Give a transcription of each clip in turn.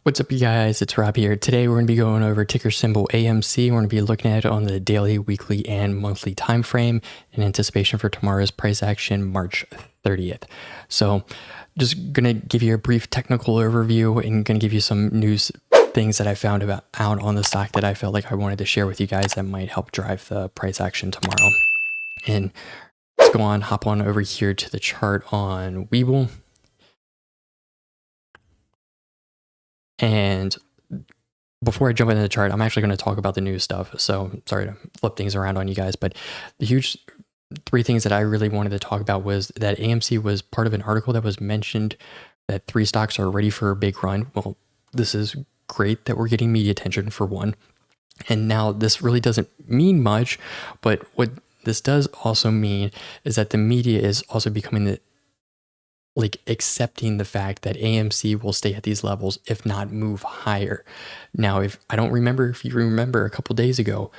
What's up, you guys? It's Rob here. Today we're going to be going over ticker symbol AMC. We're going to be looking at it on the daily, weekly, and monthly time frame in anticipation for tomorrow's price action, March 30th. So just going to give you a brief technical overview and going to give you some news things that I found out on the stock that I felt like I wanted to share with you guys that might help drive the price action tomorrow. And let's hop on over here to the chart on Webull. And before I jump into the chart, I'm actually going to talk about the news stuff. So sorry to flip things around on you guys, but the huge three things that I really wanted to talk about was that AMC was part of an article that was mentioned that 3 stocks are ready for a big run. Well, this is great that we're getting media attention for one. And now this really doesn't mean much, but what this does also mean is that the media is also becoming accepting the fact that AMC will stay at these levels, if not move higher. Now, if you remember a couple days ago,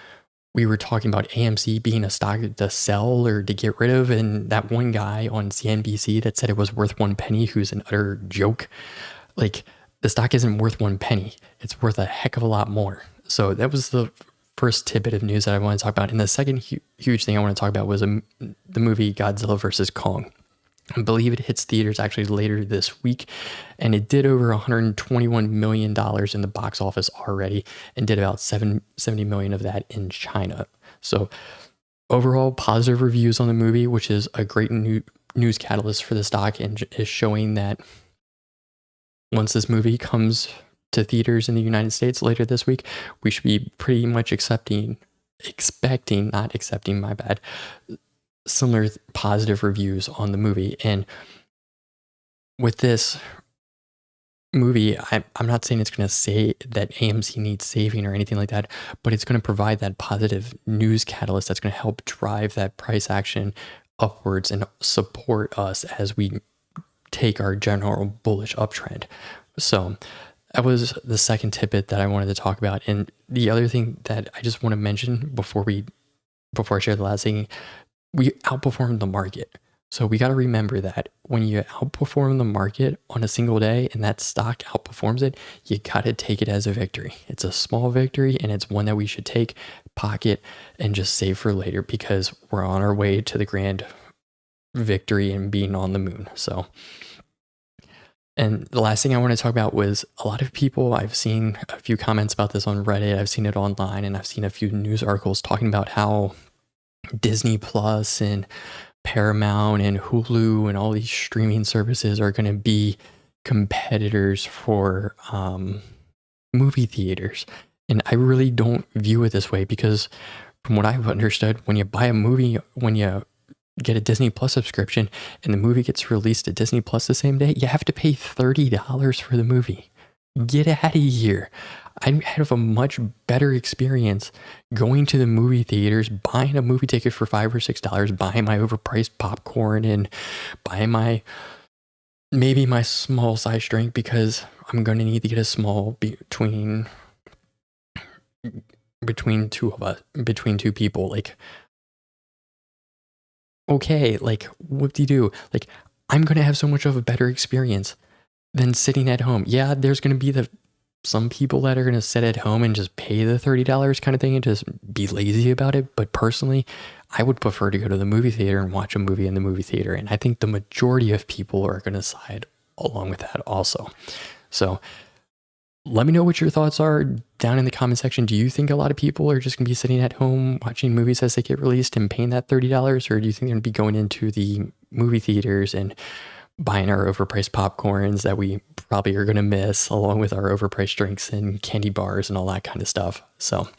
we were talking about AMC being a stock to sell or to get rid of, and that one guy on CNBC that said it was worth 1 penny, who's an utter joke. Like, the stock isn't worth 1 penny. It's worth a heck of a lot more. So that was the first tidbit of news that I want to talk about. And the second huge thing I want to talk about was the movie Godzilla versus Kong. I believe it hits theaters actually later this week, and it did over $121 million in the box office already and did about 70 million of that in China. So overall positive reviews on the movie, which is a great news catalyst for the stock and is showing that once this movie comes to theaters in the United States later this week, we should be pretty much similar positive reviews on the movie. And with this movie, I'm not saying it's going to say that AMC needs saving or anything like that, but it's going to provide that positive news catalyst that's going to help drive that price action upwards and support us as we take our general bullish uptrend. So that was the second tidbit that I wanted to talk about. And the other thing that I just want to mention before I share the last thing, we outperformed the market. So we got to remember that when you outperform the market on a single day and that stock outperforms it, you got to take it as a victory. It's a small victory, and it's one that we should take, pocket, and just save for later, because we're on our way to the grand victory and being on the moon. So, and the last thing I want to talk about was a lot of people, I've seen a few comments about this on Reddit, I've seen it online, and I've seen a few news articles talking about how Disney Plus and Paramount and Hulu and all these streaming services are going to be competitors for movie theaters. And I really don't view it this way, because from what I've understood, when you buy a movie, when you get a Disney Plus subscription and the movie gets released at Disney Plus the same day, you have to pay $30 for the movie. Get out of here. I have a much better experience going to the movie theaters, buying a movie ticket for $5 or $6, buying my overpriced popcorn and buying maybe my small size drink, because I'm going to need to get a small between two people. Like, okay, like, whoop-de-doo. Like, I'm going to have so much of a better experience than sitting at home. Yeah, there's going to be some people that are going to sit at home and just pay the $30 kind of thing and just be lazy about it. But personally, I would prefer to go to the movie theater and watch a movie in the movie theater. And I think the majority of people are going to side along with that also. So let me know what your thoughts are down in the comment section. Do you think a lot of people are just going to be sitting at home watching movies as they get released and paying that $30? Or do you think they're going to be going into the movie theaters and buying our overpriced popcorns that we probably are going to miss, along with our overpriced drinks and candy bars and all that kind of stuff? So,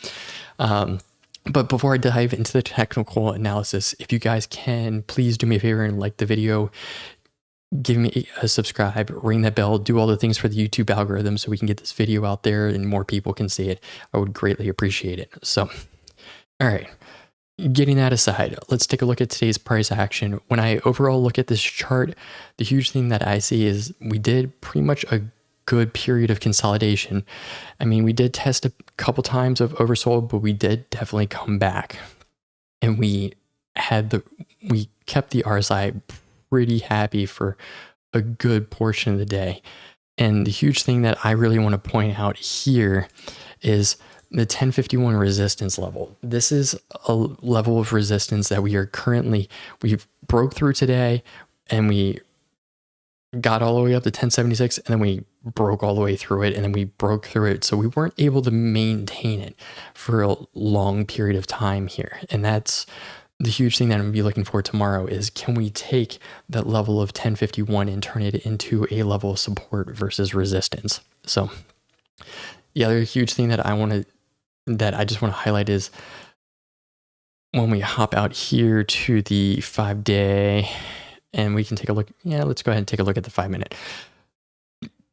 but before I dive into the technical analysis, if you guys can, please do me a favor and like the video, give me a subscribe, ring that bell, do all the things for the YouTube algorithm so we can get this video out there and more people can see it. I would greatly appreciate it. So, all right. Getting that aside, let's take a look at today's price action. When I overall look at this chart, the huge thing that I see is we did pretty much a good period of consolidation. I mean, we did test a couple times of oversold, but we did definitely come back. And we kept the RSI pretty happy for a good portion of the day. And the huge thing that I really want to point out here is the 1051 resistance level. This is a level of resistance that we've broke through today, and we got all the way up to 1076, and then we broke all the way through it, and then we broke through it. So we weren't able to maintain it for a long period of time here. And that's the huge thing that I'm going to be looking for tomorrow is, can we take that level of 1051 and turn it into a level of support versus resistance? So the other huge thing that I just want to highlight is when we hop out here to the 5-day, and we can take a look. Yeah, let's go ahead and take a look at the 5-minute.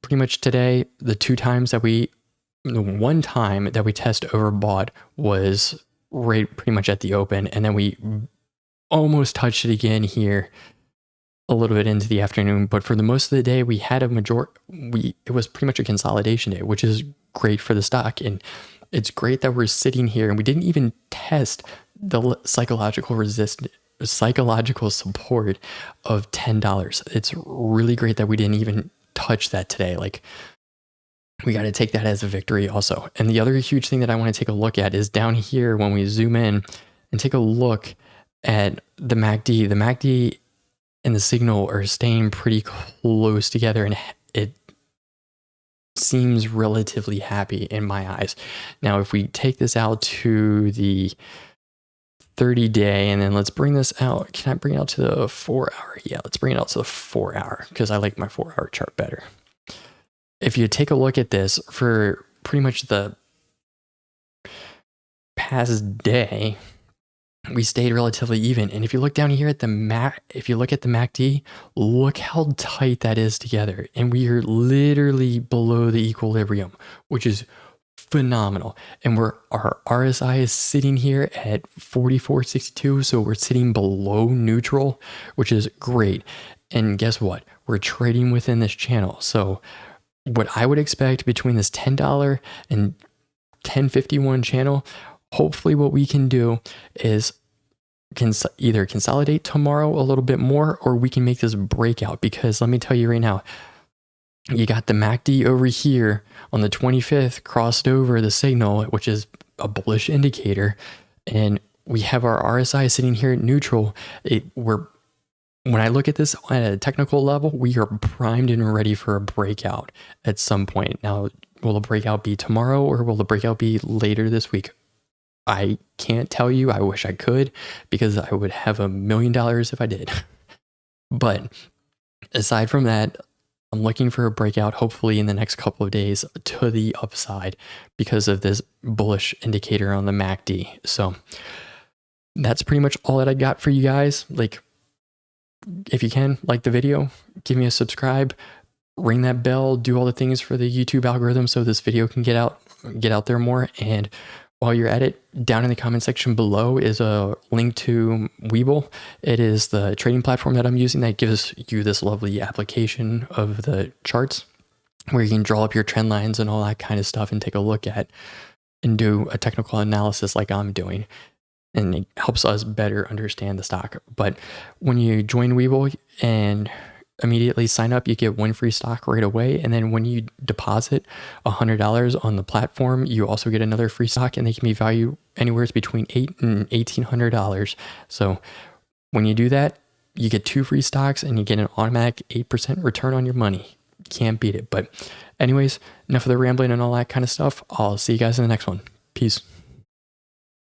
Pretty much today, the one time that we test overbought was right pretty much at the open, and then we almost touched it again here a little bit into the afternoon. But for the most of the day, we had it was pretty much a consolidation day, which is great for the stock. And it's great that we're sitting here and we didn't even test the psychological support of $10. It's really great that we didn't even touch that today. Like, we got to take that as a victory also. And the other huge thing that I want to take a look at is down here when we zoom in and take a look at the MACD. The MACD and the signal are staying pretty close together, and it seems relatively happy in my eyes. Now, if we take this out to the 30-day, and then let's bring this out. Can I bring it out to the 4-hour? Yeah, let's bring it out to the 4-hour because I like my 4-hour chart better. If you take a look at this for pretty much the past day, we stayed relatively even. And if you look down here at the MACD, look how tight that is together. And we are literally below the equilibrium, which is phenomenal. And our RSI is sitting here at 44.62, so we're sitting below neutral, which is great. And guess what? We're trading within this channel. So what I would expect between this $10 and 1051 channel, hopefully what we can do is either consolidate tomorrow a little bit more, or we can make this breakout. Because let me tell you right now, you got the MACD over here on the 25th crossed over the signal, which is a bullish indicator. And we have our RSI sitting here at neutral. When I look at this at a technical level, we are primed and ready for a breakout at some point. Now, will the breakout be tomorrow, or will the breakout be later this week? I can't tell you. I wish I could, because I would have $1 million if I did. But aside from that, I'm looking for a breakout, hopefully in the next couple of days, to the upside because of this bullish indicator on the MACD. So that's pretty much all that I got for you guys. Like, if you can, like the video, give me a subscribe, ring that bell, do all the things for the YouTube algorithm so this video can get out there more. And while you're at it, down in the comment section below is a link to Webull. It is the trading platform that I'm using that gives you this lovely application of the charts where you can draw up your trend lines and all that kind of stuff and take a look at and do a technical analysis like I'm doing. And it helps us better understand the stock. But when you join Webull and immediately sign up, you get 1 free stock right away. And then when you deposit $100 on the platform, you also get another free stock, and they can be valued anywhere between $800 and $1,800. So when you do that, you get 2 free stocks and you get an automatic 8% return on your money. Can't beat it. But anyways, enough of the rambling and all that kind of stuff. I'll see you guys in the next one. Peace.